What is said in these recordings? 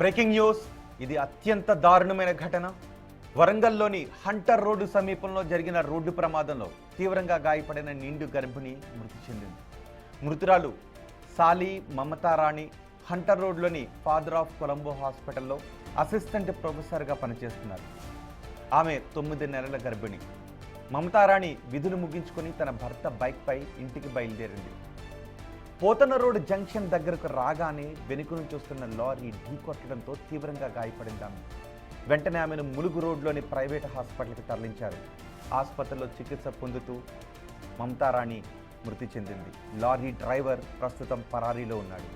Breaking news. ఇది అత్యంత దారుణమైన ఘటన. వరంగల్లోని హంటర్ రోడ్డు సమీపంలో జరిగిన రోడ్డు ప్రమాదంలో తీవ్రంగా గాయపడిన నిండు గర్భిణి మృతి చెందింది. మృతురాలు సాలి మమతారాణి హంటర్ రోడ్లోని ఫాదర్ ఆఫ్ కొలంబో హాస్పిటల్లో అసిస్టెంట్ ప్రొఫెసర్గా పనిచేస్తున్నారు. ఆమె 9 నెలల గర్భిణి. మమతారాణి విధులు ముగించుకొని తన భర్త బైక్పై ఇంటికి బయలుదేరింది. పోతన రోడ్ జంక్షన్ దగ్గరకు రాగానే వెనుక నుంచి వస్తున్న లారీ ఢీకొట్టడంతో తీవ్రంగా గాయపడింది ఆమె. వెంటనే ఆమెను ములుగు రోడ్లోని ప్రైవేట్ హాస్పిటల్కి తరలించారు. ఆసుపత్రిలో చికిత్స పొందుతూ మమతారాణి మృతి చెందింది. లారీ డ్రైవర్ ప్రస్తుతం పరారీలో ఉన్నాడు.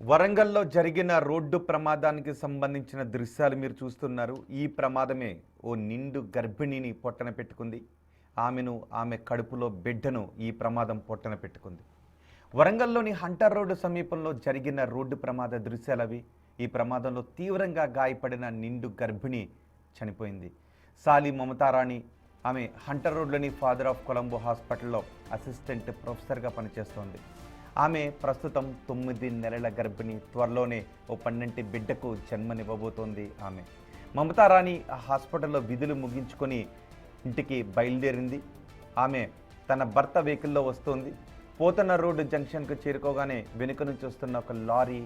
వరంగల్లో జరిగిన రోడ్డు ప్రమాదానికి సంబంధించిన దృశ్యాలు మీరు చూస్తున్నారు. ఈ ప్రమాదమే ఓ నిండు గర్భిణిని పొట్టన పెట్టుకుంది. ఆమె కడుపులో బిడ్డను ఈ ప్రమాదం పొట్టన పెట్టుకుంది. వరంగల్లోని హంటర్ రోడ్డు సమీపంలో జరిగిన రోడ్డు ప్రమాద దృశ్యాలవి. ఈ ప్రమాదంలో తీవ్రంగా గాయపడిన నిండు గర్భిణి చనిపోయింది. సాలి మమతారాణి ఆమె హంటర్ రోడ్లోని ఫాదర్ ఆఫ్ కొలంబో హాస్పిటల్లో అసిస్టెంట్ ప్రొఫెసర్గా పనిచేస్తోంది. ఆమె ప్రస్తుతం 9 నెలల గర్భిణి. త్వరలోనే ఓ 12 బిడ్డకు జన్మనివ్వబోతోంది ఆమె. మమతారాణి ఆ హాస్పిటల్లో విధులు ముగించుకొని ఇంటికి బయలుదేరింది. ఆమె తన భర్త వెహికల్లో వస్తుంది. పోతన రోడ్డు జంక్షన్కు చేరుకోగానే వెనుక నుంచి వస్తున్న ఒక లారీ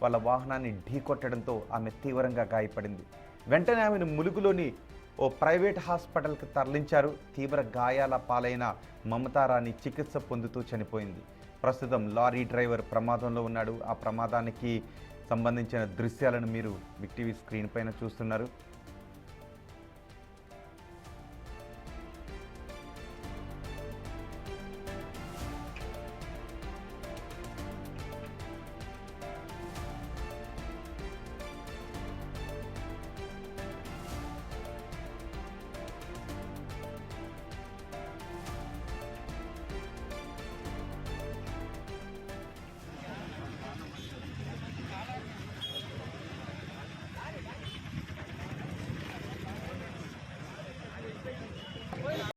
వాళ్ళ వాహనాన్ని ఢీకొట్టడంతో ఆమె తీవ్రంగా గాయపడింది. వెంటనే ఆమెను ములుగులోని ఓ ప్రైవేట్ హాస్పిటల్కి తరలించారు. తీవ్ర గాయాల పాలైన మమతారాణి చికిత్స పొందుతూ చనిపోయింది. ప్రస్తుతం లారీ డ్రైవర్ ప్రమాదంలో ఉన్నాడు. ఆ ప్రమాదానికి సంబంధించిన దృశ్యాలను మీరు బిగ్ టీవీ స్క్రీన్ పైన చూస్తున్నారు.